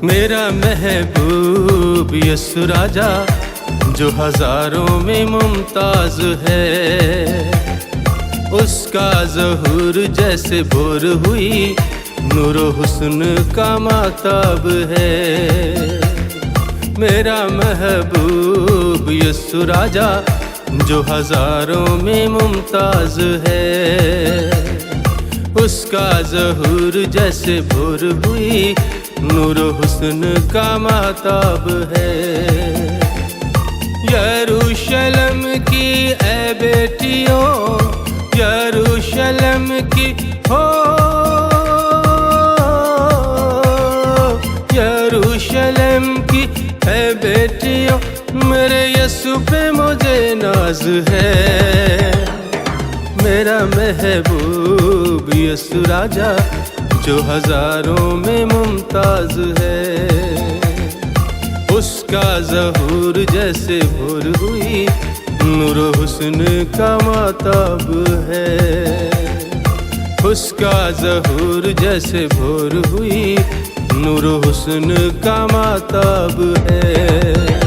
मेरा महबूब यस्सु राजा जो हजारों में मुमताज है, उसका ज़हूर जैसे भोर हुई नूरो हुस्न का माताब है। मेरा महबूब यस्सु राजा जो हजारों में मुमताज है, उसका ज़हूर जैसे भोर हुई नूरो हुस्न का माताब है। यरूशलेम की ऐ बेटियों, यरूशलेम की हो, यरूशलेम की ऐ बेटियों, मेरे यस्सु पे मुझे नाज है। मेरा महबूब यस्सु राजा जो हजारों में मुमताज है, उसका ज़हूर जैसे भोर हुई नूरो हुस्न का माताब है। उसका ज़हूर जैसे भोर हुई नूरो हुस्न का माताब है।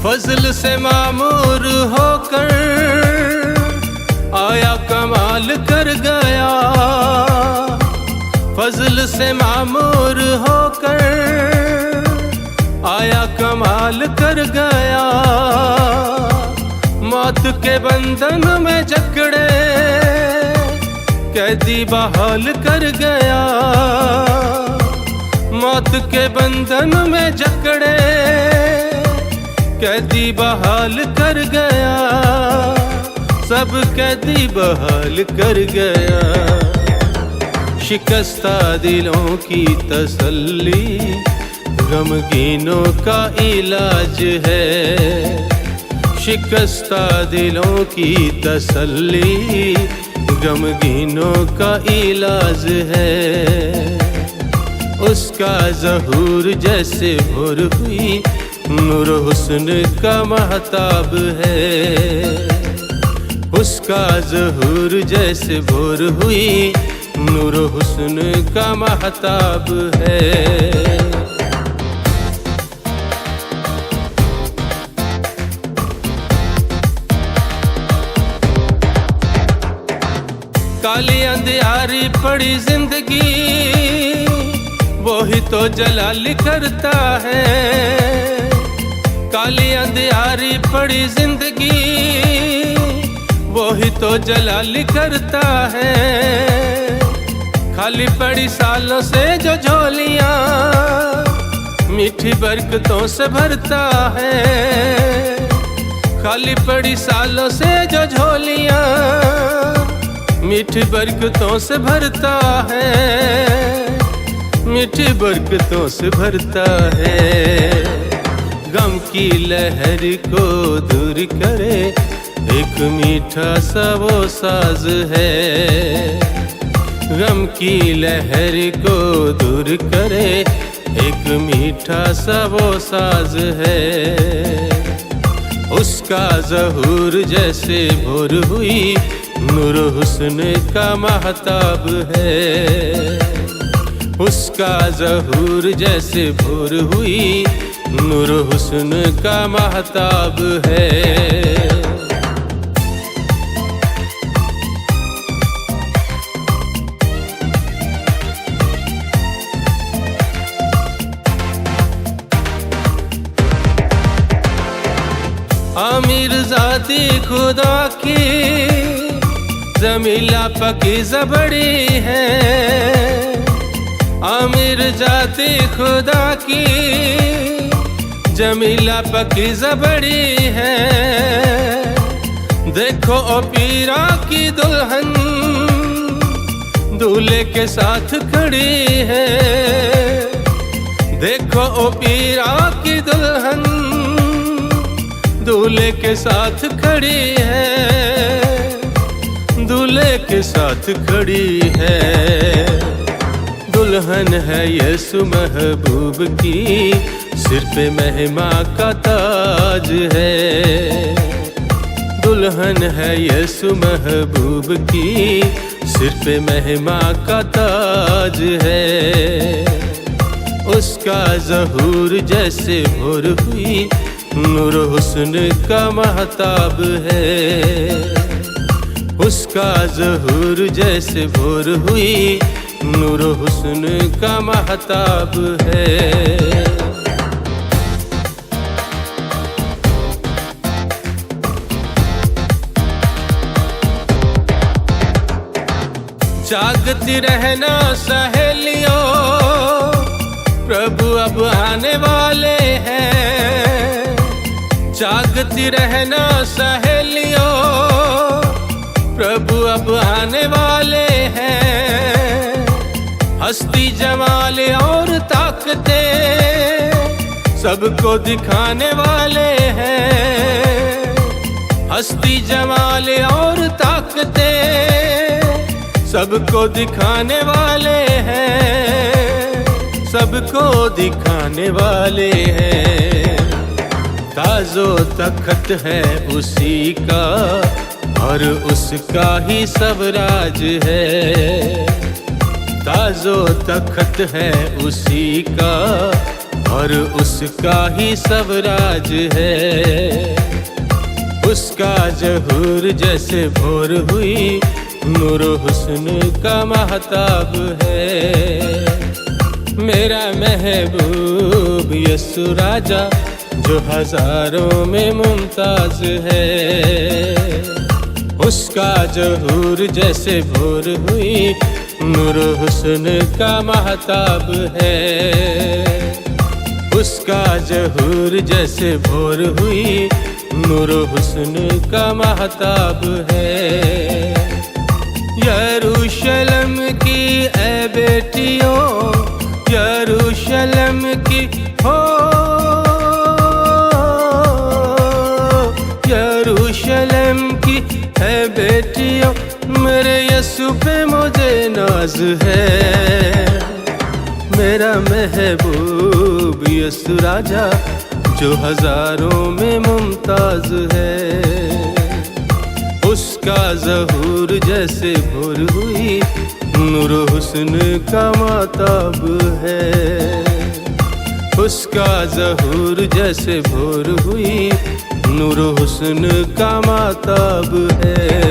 फजल से मामूर होकर आया कमाल कर गया, फजल से मामूर होकर आया कमाल कर गया। मौत के बंधन में जकड़े कैदी बहाल कर गया, मौत के बंधन में जकड़े कैदी बहाल कर गया, सब कैदी बहाल कर गया। शिकस्ता दिलों की तसल्ली गमगीनों का इलाज है, शिकस्ता दिलों की तसल्ली गमगीनों का इलाज है। उसका ज़हूर जैसे भोर हुई नूर हुस्न का महताब है, उसका ज़हूर जैसे भोर हुई नूर हुस्न का महताब है। काली अंधियारी पड़ी जिंदगी वो ही तो जलाल करता है, काली अंधियारी पड़ी जिंदगी वो ही तो जलाल करता है। खाली पड़ी सालों से जो झोलियां मीठी बरकतों से भरता है, खाली पड़ी सालों से जो झोलियां मीठी बरकतों से भरता है, मीठी बरकतों से भरता है। गम की लहर को दूर करे एक मीठा सा वो साज है, गम की लहर को दूर करे एक मीठा सा वो साज है। उसका ज़हूर जैसे भोर हुई नूर हुस्न का महताब है, उसका ज़हूर जैसे भोर हुई नूर हुस्न का महताब है। आमिर ज़ाती खुदा की ज़मीला पाकीज़ा बड़ी है, आमिर ज़ाती खुदा की जमीला पाकीज़ा बड़ी है। देखो ओ पीरा की दुल्हन दूल्हे के साथ खड़ी है, देखो ओ पीरा की दुल्हन दूल्हे के साथ खड़ी है, दूल्हे के साथ खड़ी है। दुल्हन है यीशु महबूब की सिर पे महिमा का ताज है। दुल्हन है यीशु महबूब की, सिर पे महिमा का ताज है। उसका ज़हूर जैसे भोर हुई, नूर हुस्न का महताब है। उसका ज़हूर जैसे भोर हुई, नूर हुस्न का महताब है। जागती रहना सहेलियों, प्रभु अब आने वाले हैं। जागती रहना सहेलियों, प्रभु अब आने वाले हैं। हस्ती जमाल और ताकतें सबको दिखाने वाले हैं। हस्ती जमाल और ताकतें सबको दिखाने वाले हैं, सबको दिखाने वाले हैं। ताजो तख्त है उसी का, और उसका ही सब राज है। ताजो तख्त है उसी का, और उसका ही सब राज है। उसका ज़हूर जैसे भोर हुई, नूर हुस्न का महताब है। मेरा महबूब यीशु राजा, जो हजारों में मुमताज है। उसका ज़हूर जैसे भोर हुई, नूर हुस्न का महताब है। उसका ज़हूर जैसे भोर हुई, नूर हुस्न का महताब है। यरूशलेम की ऐ बेटियों, यरूशलेम की हो, यरूशलेम की ऐ बेटियों, मेरे यीशु पे मुझे नाज है। मेरा महबूब यीशु राजा, जो हजारों में मुमताज है। उसका ज़हूर जैसे भोर हुई, नूर हुस्न का महताब है। उसका ज़हूर जैसे भोर हुई, नूर हुस्न का महताब है।